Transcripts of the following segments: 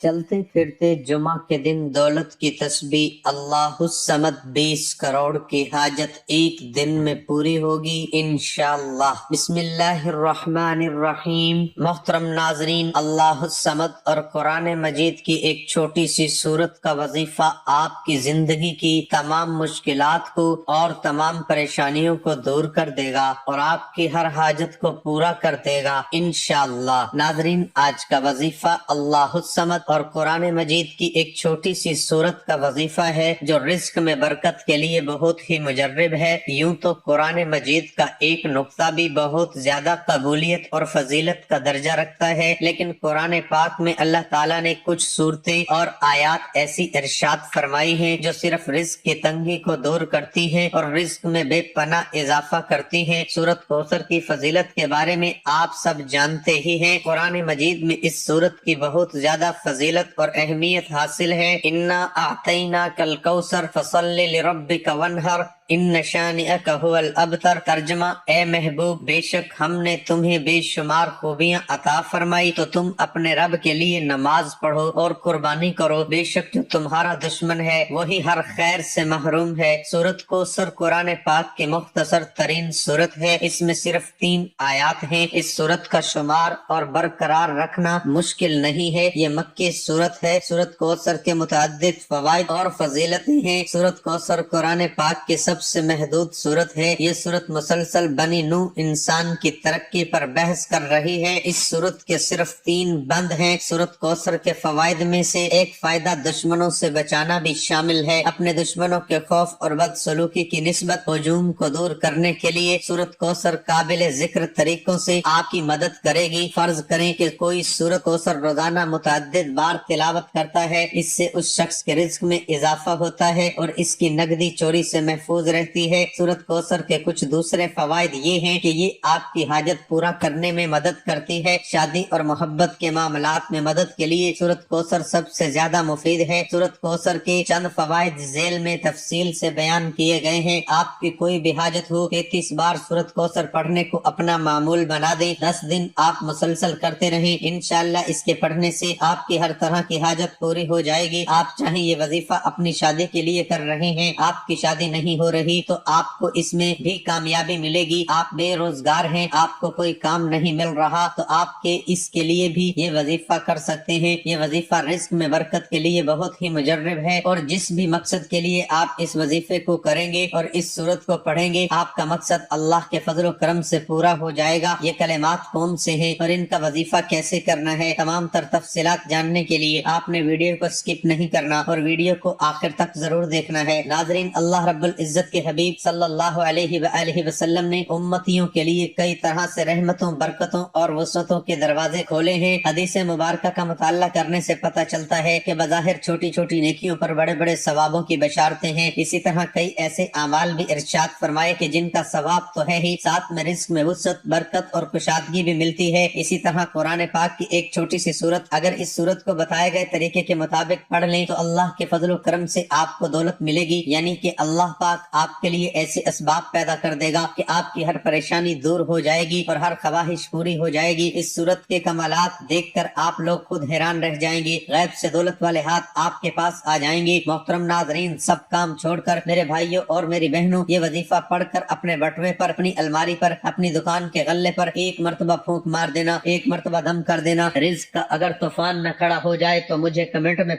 چلتے پھرتے جمعہ کے دن دولت کی تسبیح اللہ الصمد 20 کروڑ کی حاجت ایک دن میں پوری ہوگی انشاءاللہ۔ بسم اللہ الرحمن الرحیم۔ محترم ناظرین، اللہ الصمد اور قرآن مجید کی ایک چھوٹی سی سورت کا وظیفہ آپ کی زندگی کی تمام مشکلات کو اور تمام پریشانیوں کو دور کر دے گا اور آپ کی ہر حاجت کو پورا کر دے گا انشاءاللہ۔ ناظرین، آج کا وظیفہ اللہ الصمد اور قرآن مجید کی ایک چھوٹی سی سورت کا وظیفہ ہے جو رزق میں برکت کے لیے بہت ہی مجرب ہے۔ یوں تو قرآن مجید کا ایک نقطہ بھی بہت زیادہ قبولیت اور فضیلت کا درجہ رکھتا ہے، لیکن قرآن پاک میں اللہ تعالیٰ نے کچھ صورتیں اور آیات ایسی ارشاد فرمائی ہیں جو صرف رزق کی تنگی کو دور کرتی ہیں اور رزق میں بے پناہ اضافہ کرتی ہیں۔ سورت کوثر کی فضیلت کے بارے میں آپ سب جانتے ہی ہیں۔ قرآن مجید میں اس سورت کی بہت زیادہ فضیلت اور اہمیت حاصل ہے۔ انا اعطیناک الکوثر فصل لربک وانحر ان شانئک هو الابتر۔ ترجمہ: اے محبوب، بے شک ہم نے تمہیں بے شمار خوبیاں عطا فرمائی تو تم اپنے رب کے لیے نماز پڑھو اور قربانی کرو، بے شک جو تمہارا دشمن ہے وہی ہر خیر سے محروم ہے۔ سورت کوثر قرآن پاک کی مختصر ترین سورت ہے۔ اس میں صرف 3 آیات ہیں۔ اس سورت کا شمار اور برقرار رکھنا مشکل نہیں ہے۔ یہ مکی سورت ہے۔ سورت کوثر کے متعدد فوائد اور فضیلتیں ہیں۔ سورت کوثر قرآن پاک کی سب سے محدود سورت ہے۔ یہ سورت مسلسل بنی نوح انسان کی ترقی پر بحث کر رہی ہے۔ اس سورت کے صرف 3 بند ہیں۔ سورت کوثر کے فوائد میں سے ایک فائدہ دشمنوں سے بچانا بھی شامل ہے۔ اپنے دشمنوں کے خوف اور بدسلوکی کی نسبت ہجوم کو دور کرنے کے لیے سورت کوثر قابل ذکر طریقوں سے آپ کی مدد کرے گی۔ فرض کریں کہ کوئی سورت کوثر روزانہ متعدد بار تلاوت کرتا ہے، اس سے اس شخص کے رزق میں اضافہ ہوتا ہے اور اس کی نقدی چوری سے محفوظ رہتی ہے۔ سورت کوثر کے کچھ دوسرے فوائد یہ ہیں کہ یہ آپ کی حاجت پورا کرنے میں مدد کرتی ہے۔ شادی اور محبت کے معاملات میں مدد کے لیے سورت کوثر سب سے زیادہ مفید ہے۔ سورت کوثر کے چند فوائد ذیل میں تفصیل سے بیان کیے گئے ہیں۔ آپ کی کوئی بھی حاجت ہو، 33 بار سورت کوثر پڑھنے کو اپنا معمول بنا دیں۔ 10 دن آپ مسلسل کرتے رہیں، انشاءاللہ اس کے پڑھنے سے آپ کی ہر طرح کی حاجت پوری ہو جائے گی۔ آپ چاہیں یہ وظیفہ اپنی شادی کے لیے کر رہے ہیں، آپ کی شادی نہیں ہو رہی تو آپ کو اس میں بھی کامیابی ملے گی۔ آپ بے روزگار ہیں، آپ کو کوئی کام نہیں مل رہا تو آپ کے اس کے لیے بھی یہ وظیفہ کر سکتے ہیں۔ یہ وظیفہ رزق میں برکت کے لیے بہت ہی مجرب ہے اور جس بھی مقصد کے لیے آپ اس وظیفے کو کریں گے اور اس سورت کو پڑھیں گے، آپ کا مقصد اللہ کے فضل و کرم سے پورا ہو جائے گا۔ یہ کلمات کون سے ہیں اور ان کا وظیفہ کیسے کرنا ہے، تمام تر تفصیلات جاننے کے لیے آپ نے ویڈیو کو سکپ نہیں کرنا اور ویڈیو کو آخر تک ضرور دیکھنا ہے۔ ناظرین، اللہ رب العزت کے حبیب صلی اللہ علیہ وآلہ وسلم نے امتیوں کے لیے کئی طرح سے رحمتوں، برکتوں اور وسعتوں کے دروازے کھولے ہیں۔ حدیث مبارکہ کا مطالعہ کرنے سے پتہ چلتا ہے کہ بظاہر چھوٹی چھوٹی نیکیوں پر بڑے بڑے ثوابوں کی بشارتیں ہیں۔ اسی طرح کئی ایسے اعمال بھی ارشاد فرمائے کہ جن کا ثواب تو ہے ہی، ساتھ میں رزق میں وسعت، برکت اور کشادگی بھی ملتی ہے۔ اسی طرح قرآن پاک کی ایک چھوٹی سی سورت، اگر اس سورت کو بتائے گئے طریقے کے مطابق پڑھ لیں تو اللہ کے فضل و کرم سے آپ کو دولت ملے گی، یعنی کہ اللہ پاک آپ کے لیے ایسے اسباب پیدا کر دے گا کہ آپ کی ہر پریشانی دور ہو جائے گی اور ہر خواہش پوری ہو جائے گی۔ اس سورت کے کمالات دیکھ کر آپ لوگ خود حیران رہ جائیں گے، غیب سے دولت والے ہاتھ آپ کے پاس آ جائیں گے۔ محترم ناظرین، سب کام چھوڑ کر میرے بھائیوں اور میری بہنوں، یہ وظیفہ پڑھ کر اپنے بٹوے پر، اپنی الماری پر، اپنی دکان کے غلے پر ایک مرتبہ پھونک مار دینا، ایک مرتبہ دم کر دینا۔ رزق کا اگر طوفان نہ کھڑا ہو جائے تو مجھے کمنٹ میں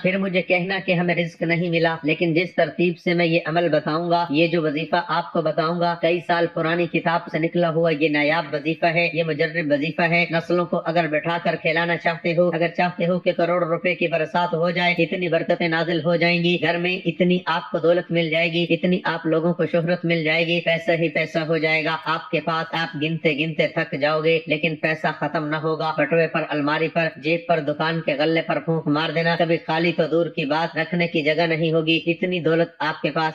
پھر مجھے کہنا کہ ہمیں رزق نہیں ملا، لیکن جس ترتیب سے میں یہ عمل بتاؤں گا، یہ جو وظیفہ آپ کو بتاؤں گا، کئی سال پرانی کتاب سے نکلا ہوا یہ نایاب وظیفہ ہے، یہ مجرب وظیفہ ہے۔ نسلوں کو اگر بٹھا کر کھلانا چاہتے ہو، اگر چاہتے ہو کہ کروڑ روپے کی برسات ہو جائے، اتنی برکتیں نازل ہو جائیں گی گھر میں، اتنی آپ کو دولت مل جائے گی، اتنی آپ لوگوں کو شہرت مل جائے گی، پیسہ ہی پیسہ ہو جائے گا آپ کے پاس، آپ گنتے گنتے تھک جاؤ گے لیکن پیسہ ختم نہ ہوگا۔ بٹوے پر، الماری پر، جیب پر، دکان کے غلے پر پھونک مار دینا، کبھی خالی تو دور کی بات، رکھنے کی جگہ نہیں ہوگی، اتنی دولت آپ کے پاس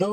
2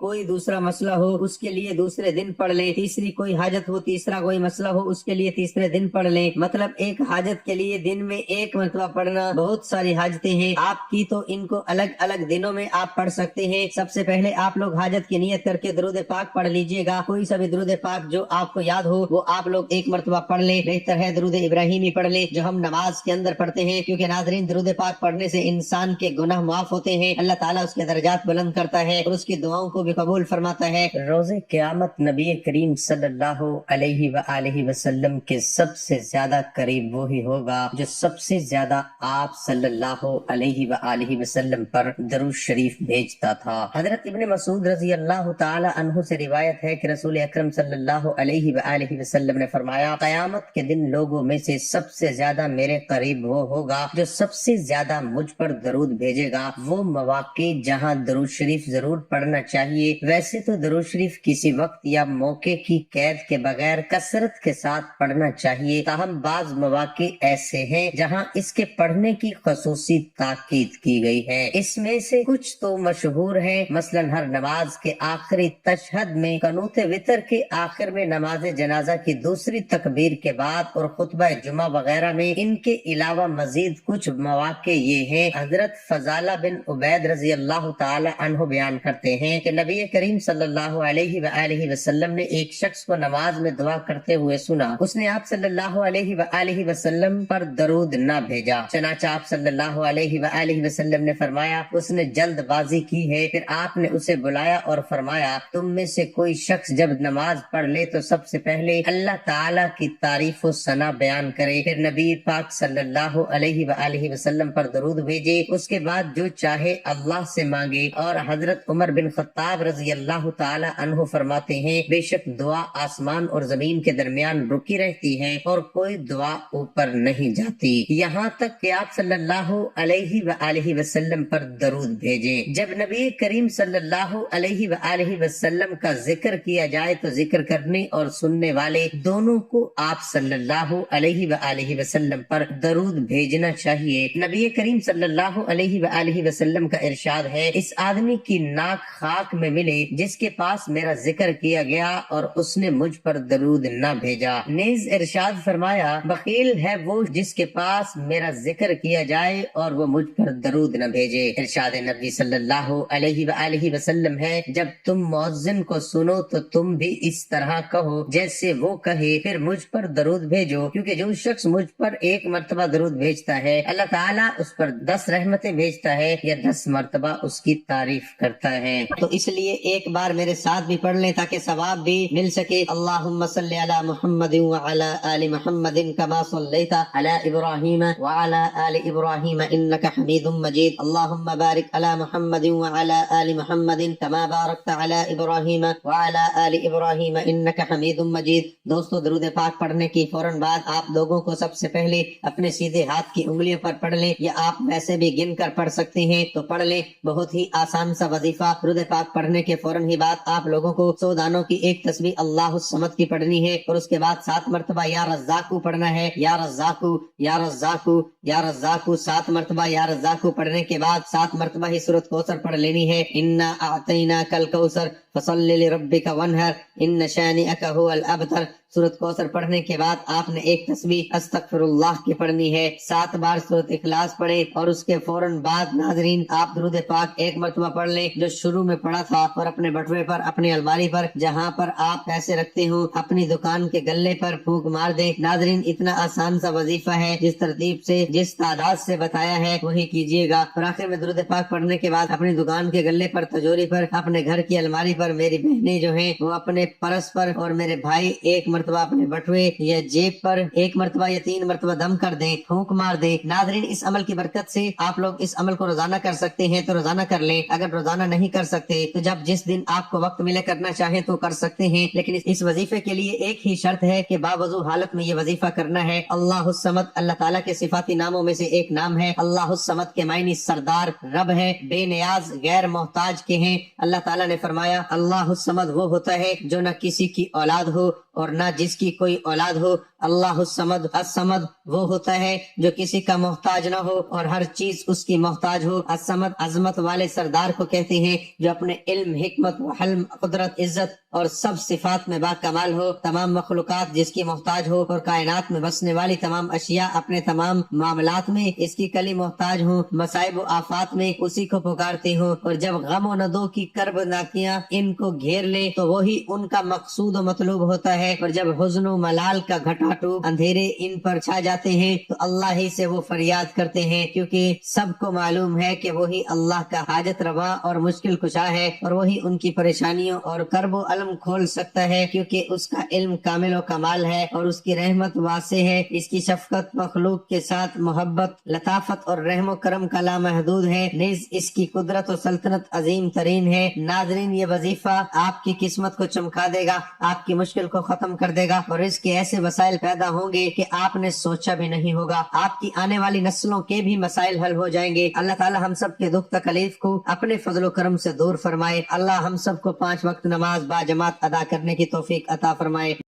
کوئی دوسرا مسئلہ ہو اس کے لیے دوسرے دن پڑھ لیں، تیسری کوئی حاجت ہو، تیسرا کوئی مسئلہ ہو اس کے لیے تیسرے دن پڑھ لیں۔ مطلب ایک حاجت کے لیے دن میں ایک مرتبہ پڑھنا، بہت ساری حاجتیں ہیں آپ کی تو ان کو الگ الگ دنوں میں آپ پڑھ سکتے ہیں۔ سب سے پہلے آپ لوگ حاجت کی نیت کر کے درود پاک پڑھ لیجئے گا، کوئی سا بھی درود پاک جو آپ کو یاد ہو وہ آپ لوگ ایک مرتبہ پڑھ لیں۔ بہتر ہے درود ابراہیمی پڑھ لیں جو ہم نماز کے اندر پڑھتے ہیں، کیونکہ ناظرین درود پاک پڑھنے سے انسان کے گناہ معاف ہوتے ہیں، اللہ تعالیٰ اس کے درجات بلند کرتا ہے اور اس کی دعاؤں کو بھی قبول فرماتا ہے۔ روز قیامت نبی کریم صلی اللہ علیہ وآلہ وسلم کے سب سے زیادہ قریب وہی ہوگا جو سب سے زیادہ آپ صلی اللہ علیہ وآلہ وسلم پر درود شریف بھیجتا تھا۔ حضرت ابن مسعود رضی اللہ تعالی عنہ سے روایت ہے کہ رسول اکرم صلی اللہ علیہ وآلہ وسلم نے فرمایا، قیامت کے دن لوگوں میں سے سب سے زیادہ میرے قریب وہ ہوگا جو سب سے زیادہ مجھ پر درود بھیجے گا۔ وہ مواقع جہاں درود شریف ضرور پڑھنا چاہیے، ویسے تو درود شریف کسی وقت یا موقع کی قید کے بغیر کثرت کے ساتھ پڑھنا چاہیے، تاہم بعض مواقع ایسے ہیں جہاں اس کے پڑھنے کی خصوصی تاکید کی گئی ہے۔ اس میں سے کچھ تو مشہور ہیں، مثلا ہر نماز کے آخری تشہد میں، قنوت وتر کے آخر میں، نماز جنازہ کی دوسری تکبیر کے بعد اور خطبہ جمعہ وغیرہ میں۔ ان کے علاوہ مزید کچھ مواقع یہ ہیں۔ حضرت فضالہ بن عبید رضی اللہ تعالی عنہ بیان کرتے ہیں کہ نبی کریم صلی اللہ علیہ وآلہ وسلم نے ایک شخص کو نماز میں دعا کرتے ہوئے سنا، اس نے آپ صلی اللہ علیہ وآلہ وسلم پر درود نہ بھیجا، چنانچہ آپ صلی اللہ علیہ وآلہ وسلم نے فرمایا اس نے جلد بازی کی ہے۔ پھر آپ نے اسے بلایا اور فرمایا، تم میں سے کوئی شخص جب نماز پڑھ لے تو سب سے پہلے اللہ تعالی کی تعریف و ثنا بیان کرے، پھر نبی پاک صلی اللہ علیہ وآلہ وسلم پر درود بھیجے، اس کے بعد جو چاہے اللہ سے مانگے۔ اور حضرت عمر بن خطاب رضی اللہ تعالی عنہ فرماتے ہیں، بے شک دعا آسمان اور زمین کے درمیان رکی رہتی ہے اور کوئی دعا اوپر نہیں جاتی یہاں تک کہ آپ صلی اللہ علیہ وآلہ وسلم پر درود بھیجیں۔ جب نبی کریم صلی اللہ علیہ وآلہ وسلم کا ذکر کیا جائے تو ذکر کرنے اور سننے والے دونوں کو آپ صلی اللہ علیہ وآلہ وسلم پر درود بھیجنا چاہیے۔ نبی کریم صلی اللہ علیہ وآلہ وسلم کا ارشاد ہے، اس آدمی کی ناک خاک میں ملے جس کے پاس میرا ذکر کیا گیا اور اس نے مجھ پر درود نہ بھیجا۔ نیز ارشاد فرمایا، بخیل ہے وہ جس کے پاس میرا ذکر کیا جائے اور وہ مجھ پر درود نہ بھیجے۔ ارشاد نبی صلی اللہ علیہ وآلہ وسلم ہے، جب تم مؤذن کو سنو تو تم بھی اس طرح کہو جیسے وہ کہے، پھر مجھ پر درود بھیجو، کیونکہ جو شخص مجھ پر ایک مرتبہ درود بھیجتا ہے اللہ تعالیٰ اس پر 10 رحمتیں بھیجتا ہے یا 10 مرتبہ اس کی تعریف کرتا ہے۔ تو اس لیے ایک بار میرے ساتھ بھی پڑھ لیں تاکہ ثواب بھی مل سکے۔ اللہم صلی علی محمد وعلی آل محمد کما صلیت علی ابراہیم وعلی آل ابراہیم انک حمید مجید۔ اللہم بارک علی محمد وعلی آل محمد کما بارکت علی ابراہیم وعلی آل ابراہیم انک حمید مجید۔ دوستو درود پاک پڑھنے کی فوراً بعد آپ لوگوں کو سب سے پہلے اپنے سیدھے ہاتھ کی انگلیوں پر پڑھ لیں، یا آپ ویسے بھی گن کر پڑھ سکتے ہیں تو پڑھ لیں۔ بہت ہی آسان سا وظیفہ، درود پاک پڑھنے کے فوراً ہی بعد آپ لوگوں کو 100 دانوں کی ایک تسبیح اللہ الصمد کی پڑھنی ہے، اور اس کے بعد 7 مرتبہ یا رزاقو پڑھنا ہے، یا رزاقو یا رزاقو یا رزاقو 7 مرتبہ یا رزاقو پڑھنے کے بعد 7 مرتبہ ہی سورۃ کوثر پڑھ لینی ہے۔ انا اعطیناک الکوثر فصلی لربک وانحر ان شانئک ھو الابتر۔ سورۃ کوثر پڑھنے کے بعد آپ نے ایک تسبیح استغفر اللہ کی پڑھنی ہے، 7 بار سورۃ اخلاص پڑھیں، اور اس کے فوراً بعد ناظرین آپ درود پاک ایک مرتبہ پڑھ لیں جو شروع میں پڑھا تھا، اور اپنے بٹوے پر، اپنی الماری پر، جہاں پر آپ پیسے رکھتے ہوں، اپنی دکان کے گلے پر پھونک مار دیں۔ ناظرین اتنا آسان سا وظیفہ ہے، جس ترتیب سے جس تعداد سے بتایا ہے وہی کیجیے گا۔ اور آخر میں درود پاک پڑھنے کے بعد اپنی دکان کے گلے پر، تجوری پر، اپنے گھر کی الماری پر، میری بہنیں جو ہیں وہ اپنے پرس پر، اور میرے بھائی ایک مرتبہ اپنے بٹوے یا جیب پر ایک مرتبہ یا 3 مرتبہ دم کر دیں، پھونک مار دیں۔ ناظرین اس عمل کی برکت سے آپ لوگ اس عمل کو روزانہ کر سکتے ہیں تو روزانہ کر لیں، اگر روزانہ نہیں کر سکتے تو جب جس دن آپ کو وقت ملے کرنا چاہیں تو کر سکتے ہیں، لیکن اس وظیفے کے لیے ایک ہی شرط ہے کہ باوضو حالت میں یہ وظیفہ کرنا ہے۔ اللہ الصمد اللہ تعالیٰ کے صفاتی ناموں میں سے ایک نام ہے۔ اللہ الصمد کے معنی سردار، رب ہے، بے نیاز، غیر محتاج کے ہیں۔ اللہ تعالیٰ نے فرمایا اللہ الصمد وہ ہوتا ہے جو نہ کسی کی اولاد ہو اور نہ نہ جس کی کوئی اولاد ہو۔ اللہ الصمد، الصمد وہ ہوتا ہے جو کسی کا محتاج نہ ہو اور ہر چیز اس کی محتاج ہو۔ الصمد عظمت والے سردار کو کہتے ہیں جو اپنے علم، حکمت و حلم، قدرت، عزت اور سب صفات میں با کمال ہو، تمام مخلوقات جس کی محتاج ہو اور کائنات میں بسنے والی تمام اشیاء اپنے تمام معاملات میں اس کی کلی محتاج ہوں، مصائب و آفات میں اسی کو پکارتے ہوں، اور جب غم و ندو کی کرب ناکیاں ان کو گھیر لے تو وہی ان کا مقصود و مطلوب ہوتا ہے، اور جب حزن و ملال کا گھٹا ٹوپ اندھیرے ان پر چھا جاتے ہیں تو اللہ ہی سے وہ فریاد کرتے ہیں، کیونکہ سب کو معلوم ہے کہ وہی اللہ کا حاجت روا اور مشکل کشا ہے، اور وہی ان کی پریشانیوں اور کرب و علم کھول سکتا ہے، کیونکہ اس کا علم کامل و کمال ہے اور اس کی رحمت واسع ہے، اس کی شفقت مخلوق کے ساتھ محبت، لطافت اور رحم و کرم کا لامحدود ہے، نیز اس کی قدرت و سلطنت عظیم ترین ہے۔ ناظرین، یہ وظیفہ آپ کی قسمت کو چمکا دے گا، آپ کی مشکل کو ختم کر دے گا، اور اس کے ایسے وسائل پیدا ہوں گے کہ آپ نے سوچا بھی نہیں ہوگا، آپ کی آنے والی نسلوں کے بھی مسائل حل ہو جائیں گے۔ اللہ تعالی ہم سب کے دکھ تکلیف کو اپنے فضل و کرم سے دور فرمائے۔ اللہ ہم سب کو 5 وقت نماز با جماعت ادا کرنے کی توفیق عطا فرمائے۔